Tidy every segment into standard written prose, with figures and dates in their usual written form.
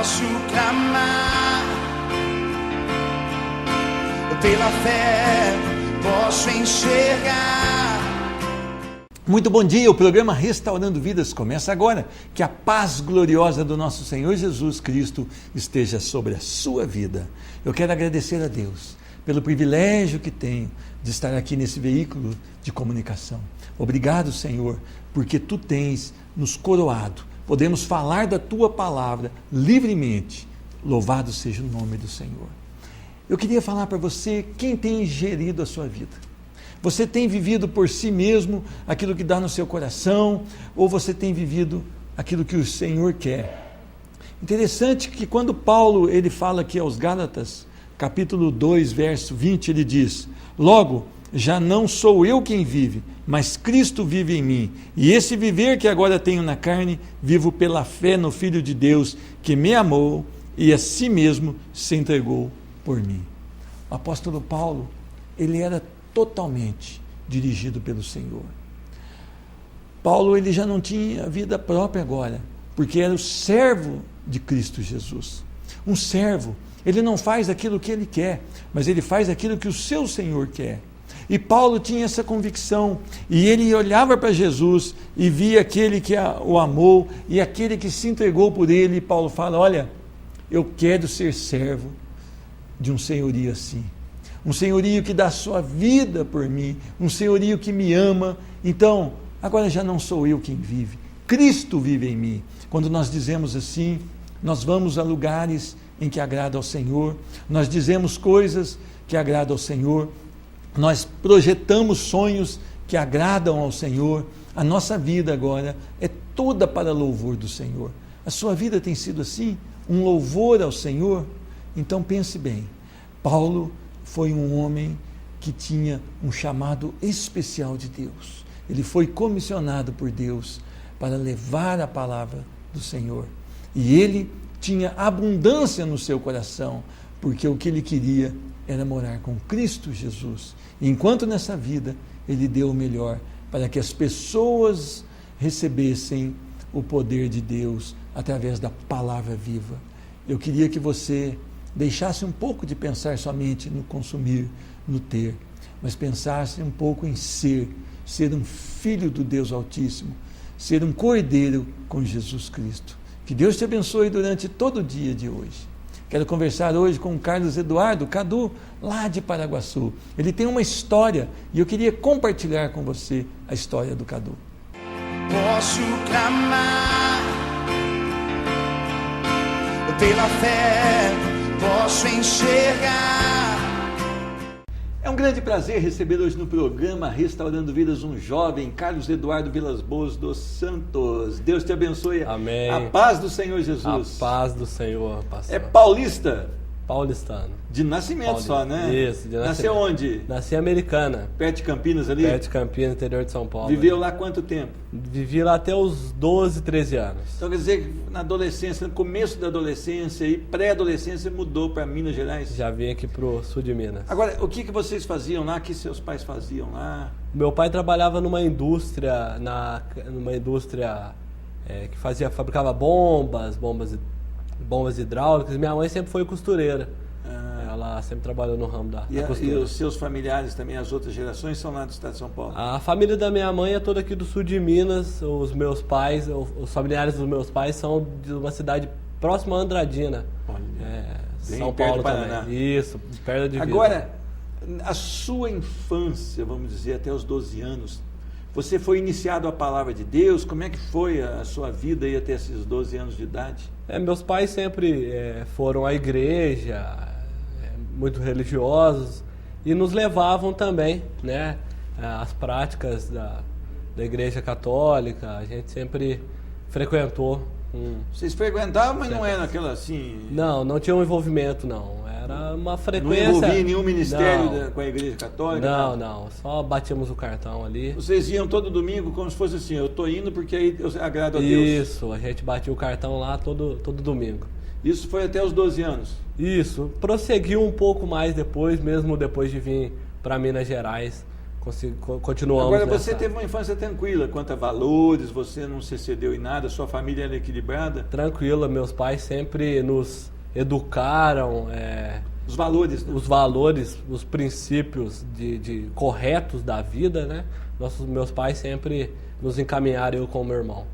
posso clamar, pela fé posso enxergar. Muito bom dia, o programa Restaurando Vidas começa agora. Que a paz gloriosa do nosso Senhor Jesus Cristo esteja sobre a sua vida. Eu quero agradecer a Deus pelo privilégio que tenho de estar aqui nesse veículo de comunicação. Obrigado, Senhor, porque Tu tens nos coroado. Podemos falar da Tua palavra livremente. Louvado seja o nome do Senhor. Eu queria falar para você quem tem gerido a sua vida. Você tem vivido por si mesmo aquilo que dá no seu coração, ou você tem vivido aquilo que o Senhor quer? Interessante que quando Paulo ele fala aqui aos Gálatas, capítulo 2, verso 20, ele diz: logo, já não sou eu quem vive, mas Cristo vive em mim. E esse viver que agora tenho na carne, vivo pela fé no Filho de Deus, que me amou e a si mesmo se entregou por mim. O apóstolo Paulo, ele era totalmente dirigido pelo Senhor. Paulo, ele já não tinha vida própria agora, porque era o servo de Cristo Jesus. Um servo, ele não faz aquilo que ele quer, mas ele faz aquilo que o seu Senhor quer. E Paulo tinha essa convicção, e ele olhava para Jesus e via aquele que o amou e aquele que se entregou por ele. E Paulo fala: olha, eu quero ser servo de um senhorio assim, um senhorio que dá a sua vida por mim, um senhorio que me ama. Então, agora já não sou eu quem vive, Cristo vive em mim. Quando nós dizemos assim, nós vamos a lugares em que agrada ao Senhor, nós dizemos coisas que agradam ao Senhor, nós projetamos sonhos que agradam ao Senhor. A nossa vida agora é toda para louvor do Senhor. A sua vida tem sido assim, um louvor ao Senhor? Então pense bem, Paulo foi um homem que tinha um chamado especial de Deus. Ele foi comissionado por Deus para levar a palavra do Senhor. E ele tinha abundância no seu coração, porque o que ele queria era morar com Cristo Jesus. E enquanto nessa vida ele deu o melhor para que as pessoas recebessem o poder de Deus através da palavra viva. Eu queria que você deixasse um pouco de pensar somente no consumir, no ter, mas pensasse um pouco em ser um filho do Deus Altíssimo, ser um cordeiro com Jesus Cristo. Que Deus te abençoe durante todo o dia de hoje. Quero conversar hoje com o Carlos Eduardo Cadu, lá de Paraguaçu. Ele tem uma história e eu queria compartilhar com você a história do Cadu. Posso clamar, pela fé posso enxergar. É um grande prazer receber hoje no programa Restaurando Vidas um jovem, Carlos Eduardo Vilas Boas dos Santos. Deus te abençoe. Amém. A paz do Senhor Jesus. A paz do Senhor, pastor. É paulista? Paulistano. De nascimento só, né? Isso, de nascimento. Nasceu onde? Nasci em Americana. Perto de Campinas ali? Perto de Campinas, interior de São Paulo. Viveu lá quanto tempo? Vivi lá até os 12, 13 anos. Então quer dizer que na adolescência, no começo da adolescência e pré-adolescência mudou para Minas Gerais? Já vim aqui pro sul de Minas. Agora, o que vocês faziam lá? O que seus pais faziam lá? Meu pai trabalhava numa indústria, que fabricava bombas hidráulicas. Minha mãe sempre foi costureira. Ela sempre trabalhou no ramo da costura. E os seus familiares também, as outras gerações, são lá do estado de São Paulo? A família da minha mãe é toda aqui do sul de Minas. Os meus pais, os familiares dos meus pais são de uma cidade próxima a Andradina. São Paulo também. Isso, perto da divisa. Agora, a sua infância, vamos dizer, até os 12 anos, você foi iniciado a palavra de Deus? Como é que foi a sua vida aí até esses 12 anos de idade? Meus pais sempre foram à igreja, muito religiosos, e nos levavam também, né, às práticas da igreja católica. A gente sempre frequentou. Vocês frequentavam, mas não era aquela assim... Não tinha um envolvimento, não. Era uma frequência... Não envolvia nenhum ministério com a igreja católica? Não. Só batíamos o cartão ali. Vocês iam todo domingo como se fosse assim: eu estou indo porque aí eu agrado a Deus. Isso, a gente batia o cartão lá todo domingo. Isso foi até os 12 anos? Isso. Prosseguiu um pouco mais depois, mesmo depois de vir para Minas Gerais, continuamos. Agora, você teve uma infância tranquila, quanto a valores, você não se excedeu em nada, sua família era equilibrada? Tranquila, meus pais sempre nos educaram. Os valores, né? Os valores, os princípios corretos da vida, né? Meus pais sempre nos encaminharam, eu com meu irmão.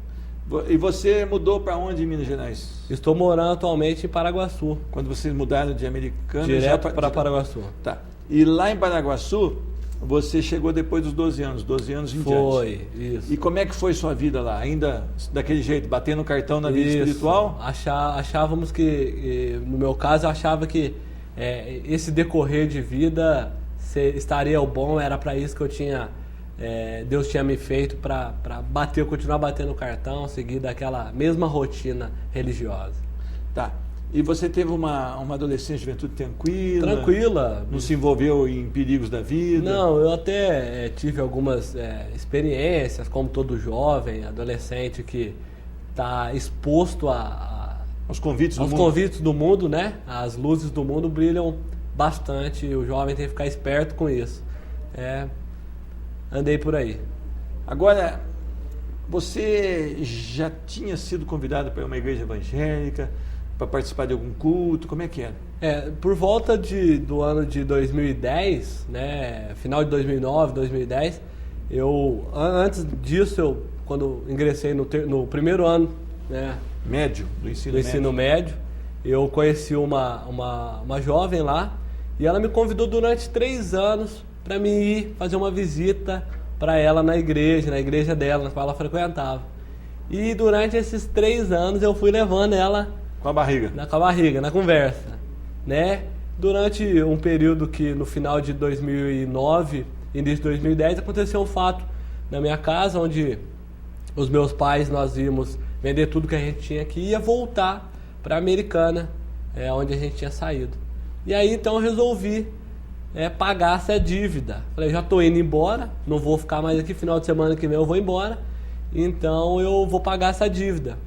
E você mudou para onde em Minas Gerais? Estou morando atualmente em Paraguaçu. Quando vocês mudaram de Americana? Direto para Paraguaçu. Tá. E lá em Paraguaçu, você chegou depois dos 12 anos em diante. Foi, isso. E como é que foi sua vida lá? Ainda daquele jeito, batendo cartão na vida espiritual? Achávamos que, no meu caso, eu achava que esse decorrer de vida estaria bom, era para isso que eu tinha... Deus tinha me feito para continuar batendo cartão, seguir daquela mesma rotina religiosa. Tá. E você teve uma adolescência, juventude tranquila? Tranquila. Não se envolveu em perigos da vida? Não, eu até tive algumas experiências, como todo jovem, adolescente que está exposto aos convites do mundo, né? As luzes do mundo brilham bastante, e o jovem tem que ficar esperto com isso. Andei por aí. Agora, você já tinha sido convidado para uma igreja evangélica, para participar de algum culto? Como é que era? Por volta do ano de 2010, né, final de 2009, 2010, antes disso, quando ingressei no primeiro ano, né, do ensino médio, eu conheci uma jovem lá, e ela me convidou durante 3 anos para mim ir fazer uma visita para ela na igreja dela, na qual ela frequentava. E durante esses 3 anos eu fui levando ela com a barriga, na conversa, né? Durante um período que no final de 2009, início de 2010, aconteceu um fato na minha casa, onde os meus pais, nós íamos vender tudo que a gente tinha aqui e ia voltar para a Americana, onde a gente tinha saído. E aí então eu resolvi pagar essa dívida. Falei, já estou indo embora, não vou ficar mais aqui, final de semana que vem eu vou embora, então eu vou pagar essa dívida.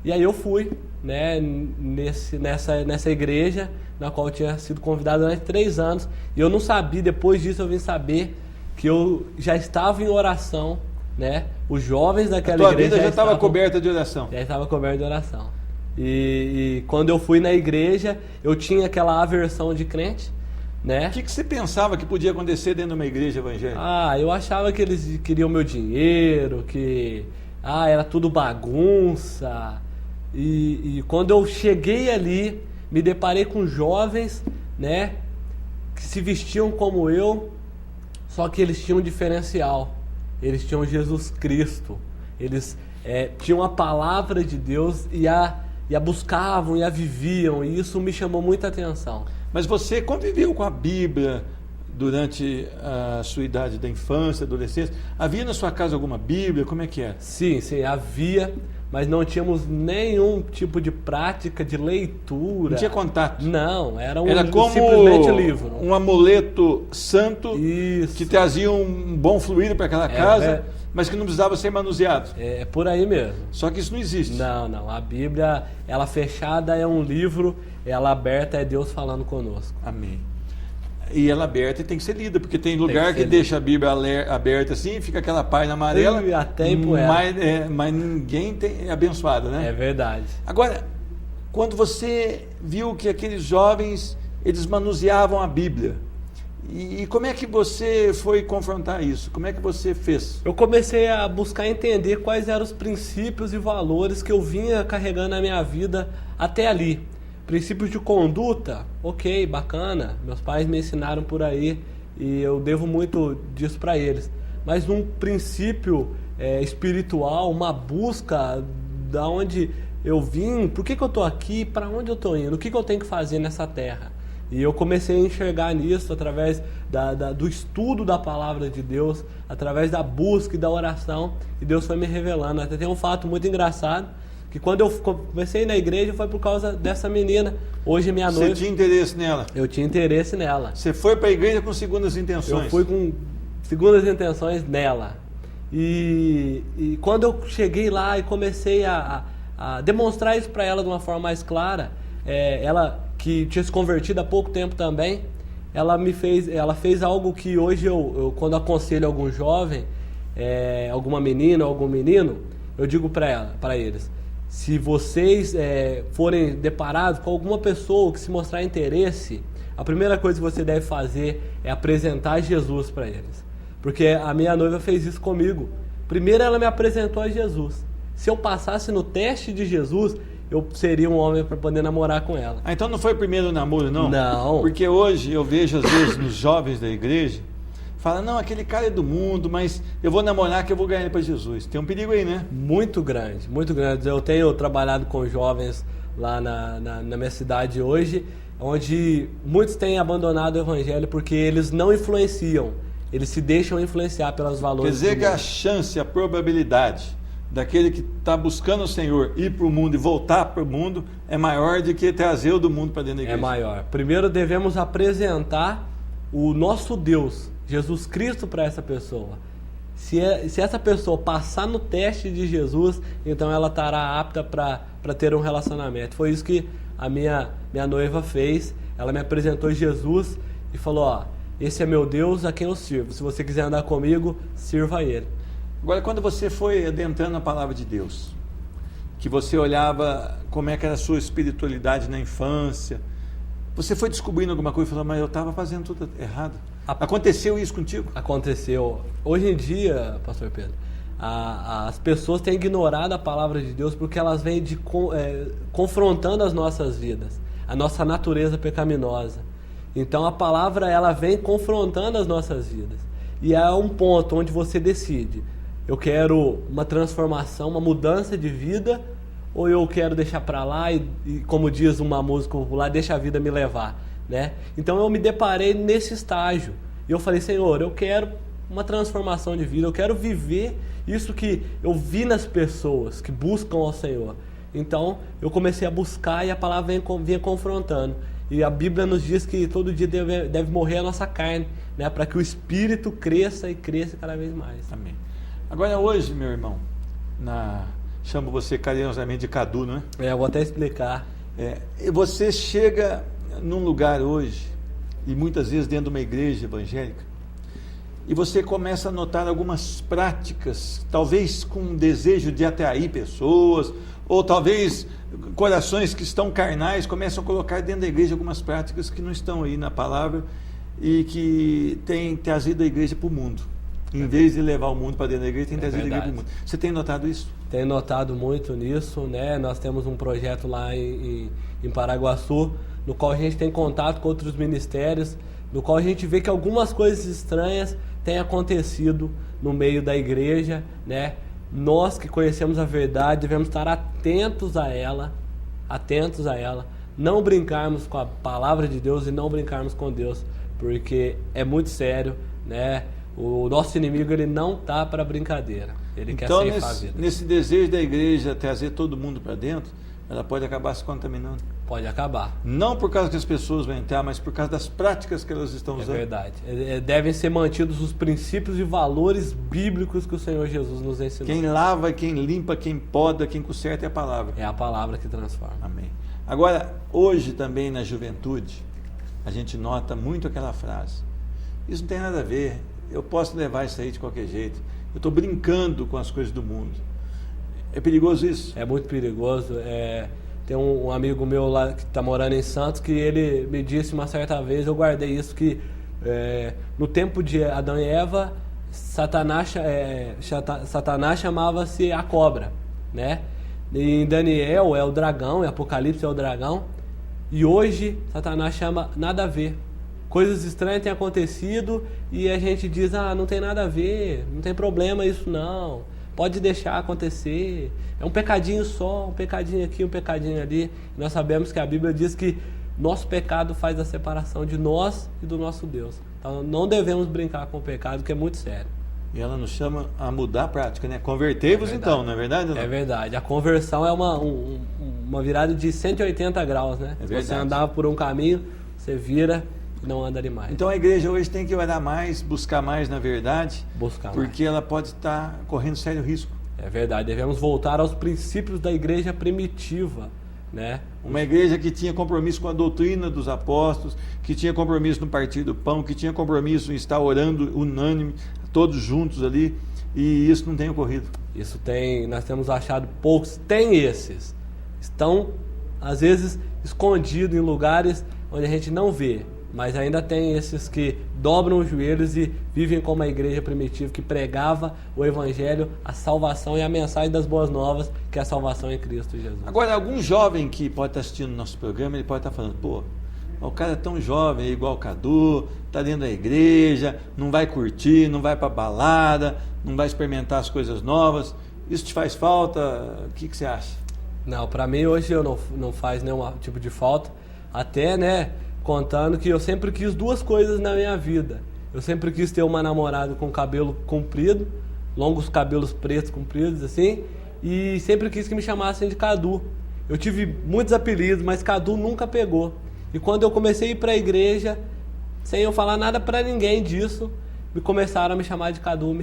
E aí eu fui, né, nessa igreja, na qual eu tinha sido convidado durante 3 anos, e eu não sabia, depois disso eu vim saber que eu já estava em oração, né, os jovens daquela igreja... A tua vida já estava coberta de oração. Já estava coberta de oração. E quando eu fui na igreja, eu tinha aquela aversão de crente, né? O que você pensava que podia acontecer dentro de uma igreja evangélica? Eu achava que eles queriam meu dinheiro, que era tudo bagunça. E quando eu cheguei ali, me deparei com jovens, né, que se vestiam como eu, só que eles tinham um diferencial. Eles tinham Jesus Cristo. Eles tinham a palavra de Deus e a buscavam e a viviam, e isso me chamou muita atenção. Mas você conviveu com a Bíblia durante a sua idade da infância, adolescência? Havia na sua casa alguma Bíblia? Como é que era? Sim, havia, mas não tínhamos nenhum tipo de prática de leitura. Não tinha contato? Não, era como simplesmente livro. Um amuleto santo. Isso. Que trazia um bom fluido para aquela casa, mas que não precisava ser manuseado. É por aí mesmo. Só que isso não existe. Não. A Bíblia, ela fechada é um livro, ela aberta é Deus falando conosco. Amém. E ela aberta tem que ser lida, porque tem lugar que deixa a Bíblia aberta assim, fica aquela página amarela, e até empoeira. Mas ninguém é abençoado, né? É verdade. Agora, quando você viu que aqueles jovens, eles manuseavam a Bíblia, e como é que você foi confrontar isso? Como é que você fez? Eu comecei a buscar entender quais eram os princípios e valores que eu vinha carregando na minha vida até ali. Princípios de conduta, ok, bacana, meus pais me ensinaram por aí e eu devo muito disso para eles. Mas um princípio espiritual, uma busca da onde eu vim, por que eu estou aqui, para onde eu estou indo, o que eu tenho que fazer nessa terra. E eu comecei a enxergar nisso através do estudo da palavra de Deus, através da busca e da oração, e Deus foi me revelando. Até tem um fato muito engraçado, que quando eu comecei na igreja foi por causa dessa menina. Hoje minha noiva... Você tinha interesse nela? Eu tinha interesse nela. Você foi para a igreja com segundas intenções? Eu fui com segundas intenções nela. E quando eu cheguei lá e comecei a demonstrar isso para ela de uma forma mais clara, ela que tinha se convertido há pouco tempo também, ela fez algo que hoje eu quando aconselho algum jovem, alguma menina ou algum menino, eu digo para eles: se vocês forem deparados com alguma pessoa que se mostrar interesse, a primeira coisa que você deve fazer é apresentar Jesus para eles. Porque a minha noiva fez isso comigo. Primeiro ela me apresentou a Jesus. Se eu passasse no teste de Jesus, eu seria um homem para poder namorar com ela. Ah, então não foi o primeiro namoro, não? Não. Porque hoje eu vejo, às vezes, nos jovens da igreja, fala, não, aquele cara é do mundo, mas eu vou namorar que eu vou ganhar ele para Jesus. Tem um perigo aí, né? Muito grande, muito grande. Eu tenho trabalhado com jovens lá na minha cidade hoje, onde muitos têm abandonado o evangelho porque eles não influenciam, eles se deixam influenciar pelos valores. Quer dizer que a chance, a probabilidade daquele que está buscando o Senhor ir para o mundo e voltar para o mundo é maior do que trazer o do mundo para dentro da igreja. É maior. Primeiro devemos apresentar o nosso Deus, Jesus Cristo, para essa pessoa. Se essa pessoa passar no teste de Jesus, então ela estará apta para ter um relacionamento. Foi isso que a minha noiva fez. Ela me apresentou Jesus e falou: ó, esse é meu Deus a quem eu sirvo. Se você quiser andar comigo, sirva a Ele. Agora, quando você foi adentrando na palavra de Deus, que você olhava como é que era a sua espiritualidade na infância, você foi descobrindo alguma coisa e falou: mas eu estava fazendo tudo errado. Aconteceu isso contigo? Aconteceu. Hoje em dia, pastor Pedro, as pessoas têm ignorado a palavra de Deus porque elas vêm confrontando as nossas vidas, a nossa natureza pecaminosa. Então a palavra ela vem confrontando as nossas vidas. E é um ponto onde você decide: eu quero uma transformação, uma mudança de vida, ou eu quero deixar para lá e, como diz uma música popular, deixa a vida me levar, né? Então eu me deparei nesse estágio e eu falei: Senhor, eu quero uma transformação de vida, eu quero viver isso que eu vi nas pessoas que buscam ao Senhor. Então eu comecei a buscar e a palavra vinha confrontando. E a Bíblia nos diz que todo dia deve morrer a nossa carne, né, para que o Espírito cresça e cresça cada vez mais. Amém. Agora hoje, meu irmão, chamo você carinhosamente de Cadu, não é? Eu vou até explicar. Você chega num lugar hoje, e muitas vezes dentro de uma igreja evangélica, e você começa a notar algumas práticas, talvez com um desejo de atrair pessoas, ou talvez corações que estão carnais começam a colocar dentro da igreja algumas práticas que não estão aí na palavra e que têm trazido a igreja para o mundo. Em vez de levar o mundo para dentro da igreja, tem trazido a igreja para o mundo. Você tem notado isso? Tenho notado muito nisso, né? Nós temos um projeto lá em Paraguaçu, no qual a gente tem contato com outros ministérios, no qual a gente vê que algumas coisas estranhas têm acontecido no meio da igreja, né? Nós que conhecemos a verdade devemos estar atentos a ela, não brincarmos com a palavra de Deus e não brincarmos com Deus, porque é muito sério, né? O nosso inimigo, ele não está para brincadeira, ele quer ceifar a vida. Nesse desejo da igreja trazer todo mundo para dentro, ela pode acabar se contaminando. Pode acabar. Não por causa que as pessoas vão entrar, mas por causa das práticas que elas estão usando. É verdade. Devem ser mantidos os princípios e valores bíblicos que o Senhor Jesus nos ensinou. Quem lava, quem limpa, quem poda, quem conserta é a palavra. É a palavra que transforma. Amém. Agora, hoje também na juventude, a gente nota muito aquela frase: isso não tem nada a ver, eu posso levar isso aí de qualquer jeito, eu estou brincando com as coisas do mundo. É perigoso isso? É muito perigoso. Tem um amigo meu lá que está morando em Santos que ele me disse uma certa vez, eu guardei isso, que no tempo de Adão e Eva, Satanás chamava-se a cobra, né? E em Daniel é o dragão, em Apocalipse é o dragão, e hoje Satanás chama nada a ver. Coisas estranhas têm acontecido e a gente diz: não tem nada a ver, não tem problema isso não, pode deixar acontecer, é um pecadinho só, um pecadinho aqui, um pecadinho ali. Nós sabemos que a Bíblia diz que nosso pecado faz a separação de nós e do nosso Deus. Então não devemos brincar com o pecado, que é muito sério. E ela nos chama a mudar a prática, né? Convertei-vos então, não é verdade? Não? É verdade. A conversão é uma virada de 180 graus, né? É Se você andava por um caminho, você vira e não anda ali mais. Então a igreja hoje tem que orar mais, buscar mais na verdade, porque ela pode estar correndo sério risco. É verdade, devemos voltar aos princípios da igreja primitiva, né? Uma igreja que tinha compromisso com a doutrina dos apóstolos, que tinha compromisso no partir do pão, que tinha compromisso em estar orando unânime, todos juntos ali, e isso não tem ocorrido. Isso tem, nós temos achado poucos, tem esses, estão às vezes escondidos em lugares onde a gente não vê, mas ainda tem esses que dobram os joelhos e vivem como a igreja primitiva que pregava o evangelho, a salvação e a mensagem das boas novas, que é a salvação em Cristo Jesus. Agora, algum jovem que pode estar assistindo o nosso programa, ele pode estar falando, pô, o cara é tão jovem, é igual o Cadu, está dentro da igreja, não vai curtir, não vai para balada, não vai experimentar as coisas novas, isso te faz falta? O que você acha? Não, para mim hoje eu não faz nenhum tipo de falta, até, né, contando que eu sempre quis duas coisas na minha vida. Eu sempre quis ter uma namorada com cabelo comprido, longos cabelos pretos compridos assim, e sempre quis que me chamassem de Cadu. Eu tive muitos apelidos, mas Cadu nunca pegou. E quando eu comecei a ir para a igreja, sem eu falar nada para ninguém disso, me começaram a me chamar de Cadu,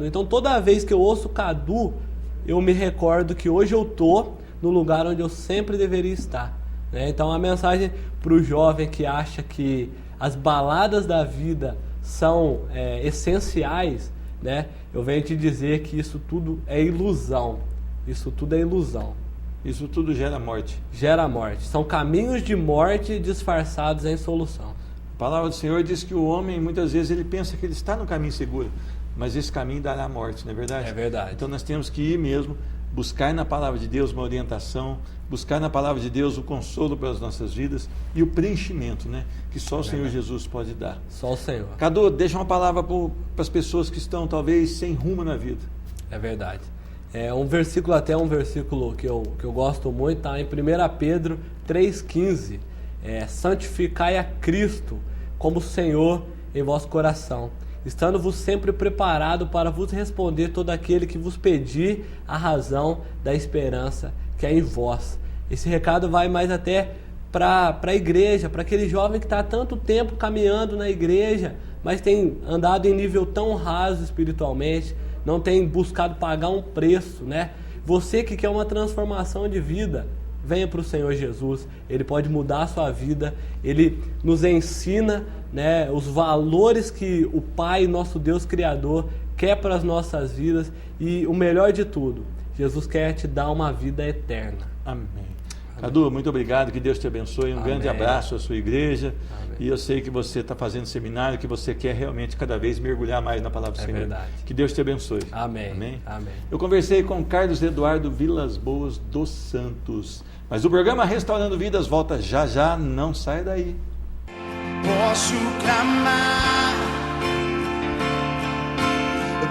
Então toda vez que eu ouço Cadu, eu me recordo que hoje eu tô no lugar onde eu sempre deveria estar. Então a mensagem para o jovem que acha que as baladas da vida são essenciais, né? Eu venho te dizer que isso tudo é ilusão. Isso tudo é ilusão. Isso tudo gera morte. Gera morte. São caminhos de morte disfarçados em solução. A palavra do Senhor diz que o homem, muitas vezes, ele pensa que ele está no caminho seguro, mas esse caminho dará a morte, não é verdade? É verdade. Então nós temos que ir mesmo, buscar na palavra de Deus uma orientação, buscar na palavra de Deus o consolo para as nossas vidas e o preenchimento, né? Que só o Senhor Jesus pode dar. Só o Senhor. Cadu, deixa uma palavra para as pessoas que estão talvez sem rumo na vida. É verdade. É um versículo que eu gosto muito, está em 1 Pedro 3,15. Santificai a Cristo como Senhor em vosso coração, estando-vos sempre preparado para vos responder todo aquele que vos pedir a razão da esperança que é em vós. Esse recado vai mais até para a igreja, para aquele jovem que está há tanto tempo caminhando na igreja, mas tem andado em nível tão raso espiritualmente, não tem buscado pagar um preço, né? Você que quer uma transformação de vida, venha para o Senhor Jesus. Ele pode mudar a sua vida. Ele nos ensina, né, os valores que o Pai, nosso Deus Criador, quer para as nossas vidas. E o melhor de tudo, Jesus quer te dar uma vida eterna. Amém. Cadu, muito obrigado, que Deus te abençoe, um grande abraço à sua igreja. Amém. E eu sei que você está fazendo seminário, que você quer realmente cada vez mergulhar mais na palavra do Senhor. Verdade. Que Deus te abençoe. Amém. Amém. Amém. Eu conversei com Carlos Eduardo Vilas Boas dos Santos, mas o programa Restaurando Vidas volta já, não sai daí. Posso clamar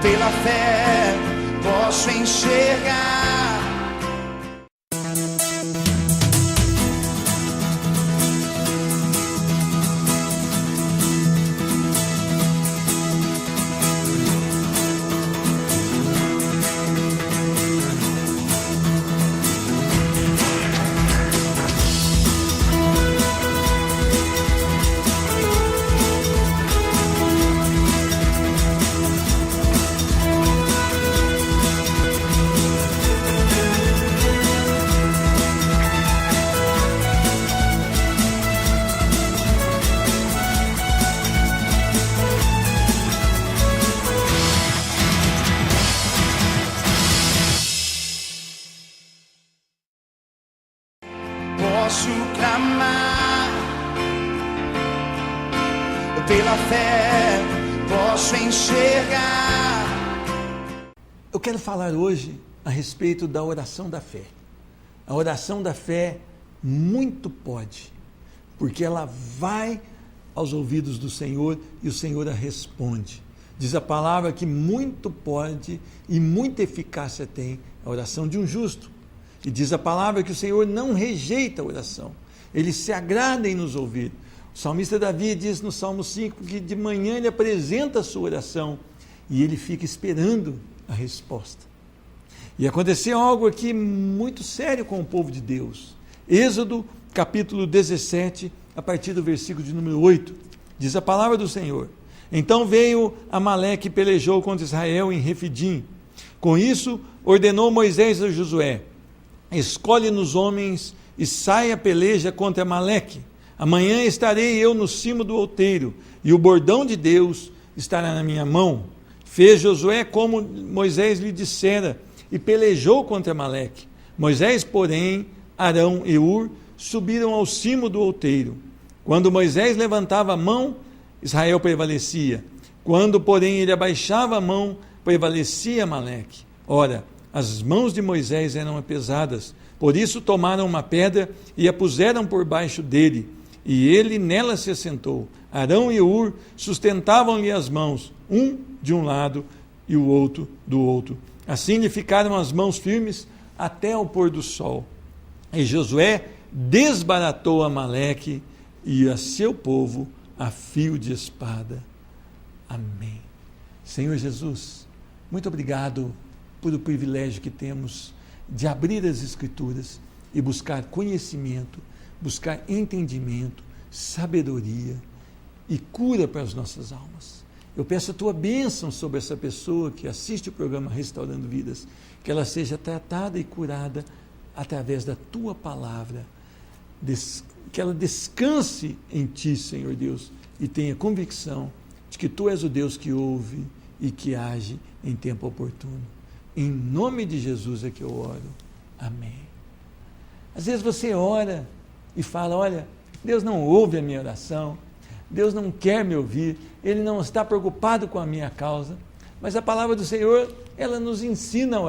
pela fé, posso enxergar. Posso clamar pela fé, posso enxergar. Eu quero falar hoje a respeito da oração da fé. A oração da fé muito pode, porque ela vai aos ouvidos do Senhor e o Senhor a responde. Diz a palavra que muito pode e muita eficácia tem a oração de um justo. E diz a palavra que o Senhor não rejeita a oração, Ele se agrada em nos ouvir. O salmista Davi diz no Salmo 5 que de manhã ele apresenta a sua oração e ele fica esperando a resposta. E aconteceu algo aqui muito sério com o povo de Deus. Êxodo capítulo 17, a partir do versículo de número 8, diz a palavra do Senhor: Então veio Amaleque e pelejou contra Israel em Refidim. Com isso ordenou Moisés a Josué: Escolhe-nos homens e saia a peleja contra Amaleque. Amanhã estarei eu no cimo do outeiro, e o bordão de Deus estará na minha mão. Fez Josué como Moisés lhe dissera, e pelejou contra Amaleque. Moisés, porém, Arão e Hur subiram ao cimo do outeiro. Quando Moisés levantava a mão, Israel prevalecia. Quando, porém, ele abaixava a mão, prevalecia Amaleque. Ora, as mãos de Moisés eram pesadas, por isso tomaram uma pedra e a puseram por baixo dele, e ele nela se assentou. Arão e Hur sustentavam-lhe as mãos, um de um lado e o outro do outro. Assim lhe ficaram as mãos firmes até o pôr do sol. E Josué desbaratou Amaleque e a seu povo a fio de espada. Amém. Senhor Jesus, muito obrigado por o privilégio que temos de abrir as Escrituras e buscar conhecimento, buscar entendimento, sabedoria e cura para as nossas almas. Eu peço a tua bênção sobre essa pessoa que assiste o programa Restaurando Vidas, que ela seja tratada e curada através da tua palavra, que ela descanse em ti, Senhor Deus, e tenha convicção de que tu és o Deus que ouve e que age em tempo oportuno. Em nome de Jesus é que eu oro. Amém. Às vezes você ora e fala, olha, Deus não ouve a minha oração, Deus não quer me ouvir, Ele não está preocupado com a minha causa, mas a palavra do Senhor, ela nos ensina a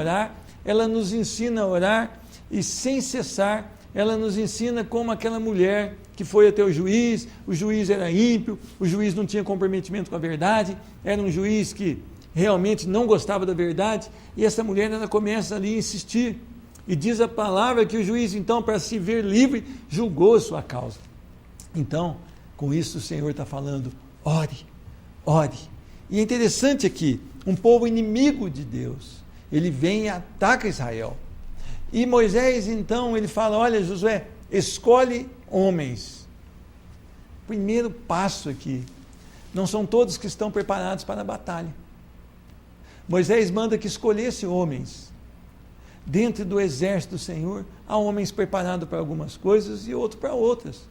orar, e sem cessar, ela nos ensina como aquela mulher que foi até o juiz era ímpio, o juiz não tinha comprometimento com a verdade, era um juiz que realmente não gostava da verdade, e essa mulher ela começa ali a insistir, e diz a palavra que o juiz então, para se ver livre, julgou a sua causa. Então, com isso o Senhor está falando, ore, e é interessante aqui, um povo inimigo de Deus, ele vem e ataca Israel, e Moisés então, ele fala, olha Josué, escolhe homens. Primeiro passo aqui, não são todos que estão preparados para a batalha. Moisés manda que escolhesse homens. Dentro do exército do Senhor, há homens preparados para algumas coisas e outros para outras.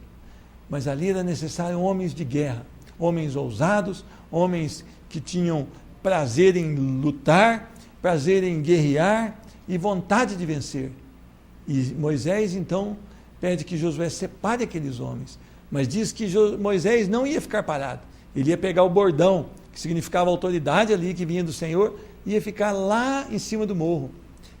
Mas ali era necessário homens de guerra, homens ousados, homens que tinham prazer em lutar, prazer em guerrear e vontade de vencer. E Moisés então pede que Josué separe aqueles homens, mas diz que Moisés não ia ficar parado, ele ia pegar o bordão, que significava autoridade ali, que vinha do Senhor, ia ficar lá em cima do morro,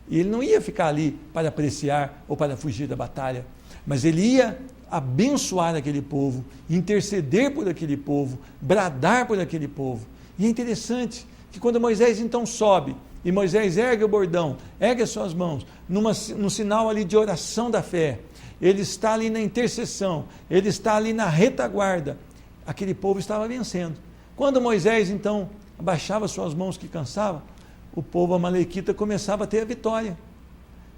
e ele não ia ficar ali para apreciar ou para fugir da batalha, mas ele ia abençoar aquele povo, interceder por aquele povo, bradar por aquele povo. E é interessante que quando Moisés então sobe, e Moisés ergue o bordão, ergue as suas mãos, num sinal ali de oração da fé, ele está ali na intercessão, ele está ali na retaguarda, aquele povo estava vencendo. Quando Moisés então abaixava suas mãos que cansava, o povo amalequita começava a ter a vitória.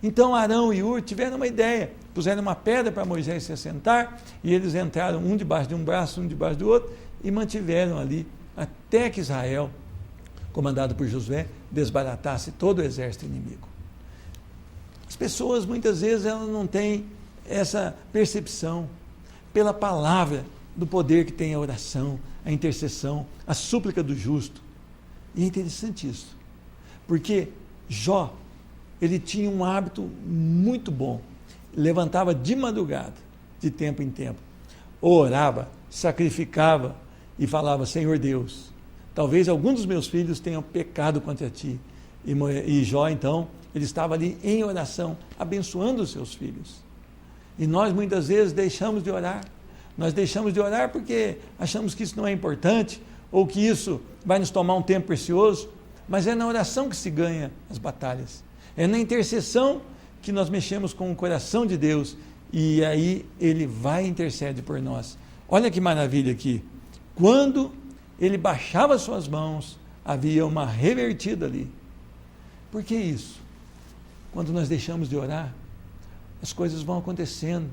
Então Arão e Hur tiveram uma ideia, puseram uma pedra para Moisés se assentar, e eles entraram um debaixo de um braço, um debaixo do outro, e mantiveram ali, até que Israel, comandado por Josué, desbaratasse todo o exército inimigo. As pessoas muitas vezes elas não têm essa percepção pela palavra do poder que tem a oração, a intercessão, a súplica do justo. E é interessante isso, porque Jó, ele tinha um hábito muito bom, levantava de madrugada, de tempo em tempo, orava, sacrificava e falava, Senhor Deus, talvez algum dos meus filhos tenham pecado contra ti. E Jó então, ele estava ali em oração, abençoando os seus filhos. E nós muitas vezes deixamos de orar, porque achamos que isso não é importante, ou que isso vai nos tomar um tempo precioso, mas é na oração que se ganha as batalhas, é na intercessão que nós mexemos com o coração de Deus, e aí Ele vai e intercede por nós. Olha que maravilha aqui, quando Ele baixava suas mãos, havia uma revertida ali. Por que isso? Quando nós deixamos de orar, as coisas vão acontecendo,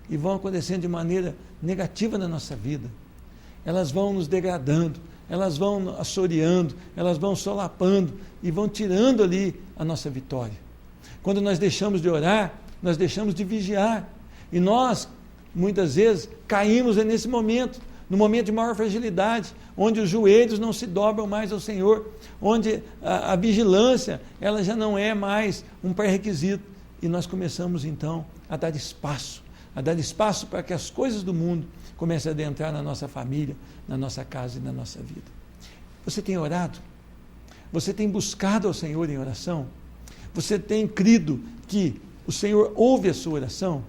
e vão acontecendo de maneira negativa na nossa vida, elas vão nos degradando, elas vão assoreando, elas vão solapando, e vão tirando ali a nossa vitória. Quando nós deixamos de orar, nós deixamos de vigiar, E nós, muitas vezes, caímos nesse momento, no momento de maior fragilidade, onde os joelhos não se dobram mais ao Senhor, onde a vigilância, ela já não é mais um pré-requisito, e nós começamos então a dar espaço para que as coisas do mundo comecem a adentrar na nossa família, na nossa casa e na nossa vida. Você tem orado? Você tem buscado ao Senhor em oração? Você tem crido que o Senhor ouve a sua oração?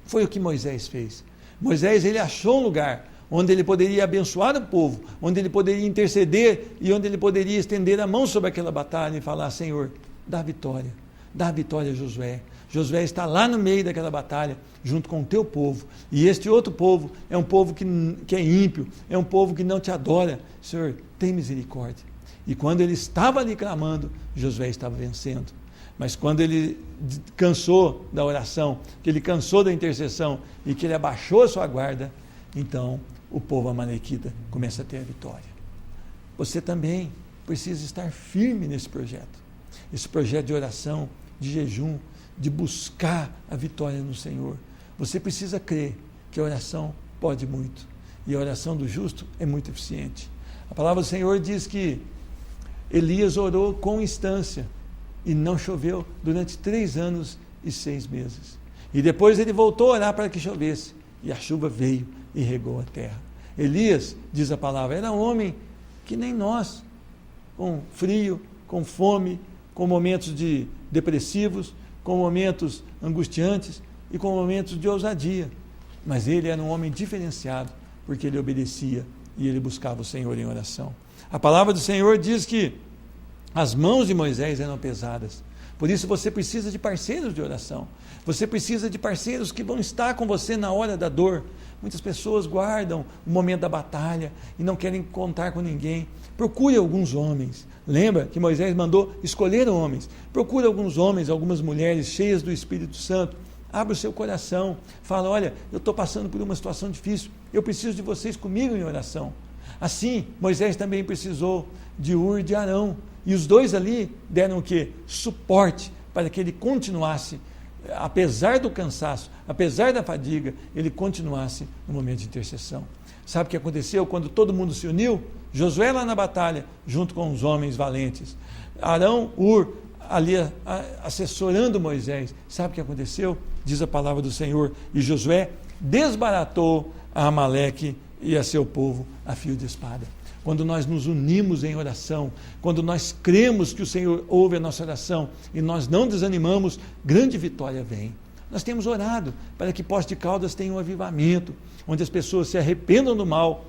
Foi o que Moisés fez. Moisés, ele achou um lugar onde ele poderia abençoar o povo, onde ele poderia interceder e onde ele poderia estender a mão sobre aquela batalha e falar: Senhor, dá a vitória a Josué. Josué está lá no meio daquela batalha, junto com o teu povo, e este outro povo é um povo que é ímpio, é um povo que não te adora. Senhor, tem misericórdia. E quando ele estava ali clamando, Josué estava vencendo. Mas quando ele cansou da oração, que ele cansou da intercessão e que ele abaixou a sua guarda, então o povo amalequita começa a ter a vitória. Você também precisa estar firme nesse projeto. Esse projeto de oração, de jejum, de buscar a vitória no Senhor. Você precisa crer que a oração pode muito. E a oração do justo é muito eficiente. A palavra do Senhor diz que Elias orou com instância e não choveu durante 3 anos e 6 meses. E depois ele voltou a orar para que chovesse. E a chuva veio e regou a terra. Elias, diz a palavra, era um homem que nem nós, com frio, com fome, com momentos depressivos, com momentos angustiantes e com momentos de ousadia. Mas ele era um homem diferenciado, porque ele obedecia e ele buscava o Senhor em oração. A palavra do Senhor diz que as mãos de Moisés eram pesadas. Por isso você precisa de parceiros de oração. Você precisa de parceiros que vão estar com você na hora da dor. Muitas pessoas guardam o momento da batalha e não querem contar com ninguém. Procure alguns homens. Lembra que Moisés mandou escolher homens. Procure alguns homens, algumas mulheres cheias do Espírito Santo. Abra o seu coração. Fala: olha, eu estou passando por uma situação difícil. Eu preciso de vocês comigo em oração. Assim, Moisés também precisou de Ur e de Arão. E os dois ali deram o quê? Suporte para que ele continuasse, apesar do cansaço, apesar da fadiga, ele continuasse no momento de intercessão. Sabe o que aconteceu quando todo mundo se uniu? Josué lá na batalha, junto com os homens valentes. Arão, Ur, ali assessorando Moisés. Sabe o que aconteceu? Diz a palavra do Senhor: e Josué desbaratou a Amaleque e a seu povo a fio de espada. Quando nós nos unimos em oração, quando nós cremos que o Senhor ouve a nossa oração e nós não desanimamos, grande vitória vem. Nós temos orado para que Poços de Caldas tenha um avivamento, onde as pessoas se arrependam do mal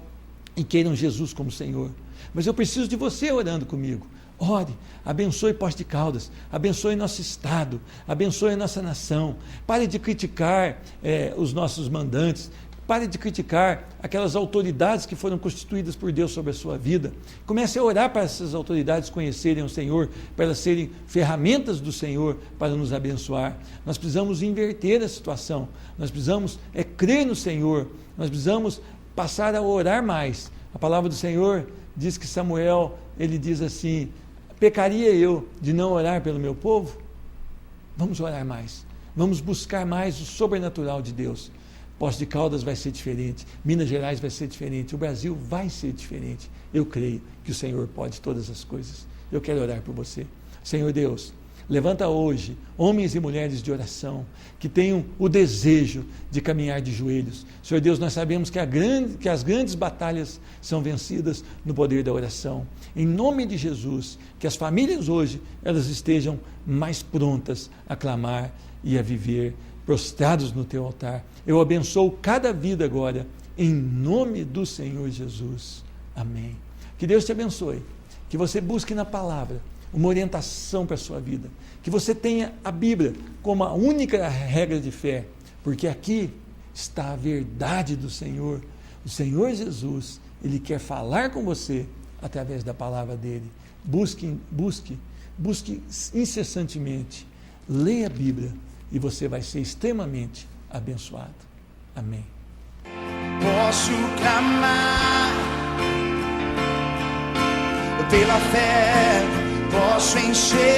e queiram Jesus como Senhor. Mas eu preciso de você orando comigo. Ore, abençoe Poços de Caldas, abençoe nosso estado, abençoe a nossa nação. Pare de criticar os nossos mandantes. Pare de criticar aquelas autoridades que foram constituídas por Deus sobre a sua vida. Comece a orar para essas autoridades conhecerem o Senhor, para elas serem ferramentas do Senhor para nos abençoar. Nós precisamos inverter a situação. Nós precisamos crer no Senhor. Nós precisamos passar a orar mais. A palavra do Senhor diz que Samuel, ele diz assim: pecaria eu de não orar pelo meu povo? Vamos orar mais. Vamos buscar mais o sobrenatural de Deus. Poços de Caldas vai ser diferente, Minas Gerais vai ser diferente, o Brasil vai ser diferente. Eu creio que o Senhor pode todas as coisas. Eu quero orar por você. Senhor Deus, levanta hoje homens e mulheres de oração que tenham o desejo de caminhar de joelhos. Senhor Deus, nós sabemos que as grandes batalhas são vencidas no poder da oração. Em nome de Jesus, que as famílias hoje elas estejam mais prontas a clamar e a viver prostrados no teu altar. Eu abençoo cada vida agora, em nome do Senhor Jesus. Amém. Que Deus te abençoe. Que você busque na palavra uma orientação para a sua vida. Que você tenha a Bíblia como a única regra de fé, porque aqui está a verdade do Senhor. O Senhor Jesus, Ele quer falar com você através da palavra dEle. Busque incessantemente. Leia a Bíblia e você vai ser extremamente abençoado. Amém. Posso clamar pela fé, posso enxergar.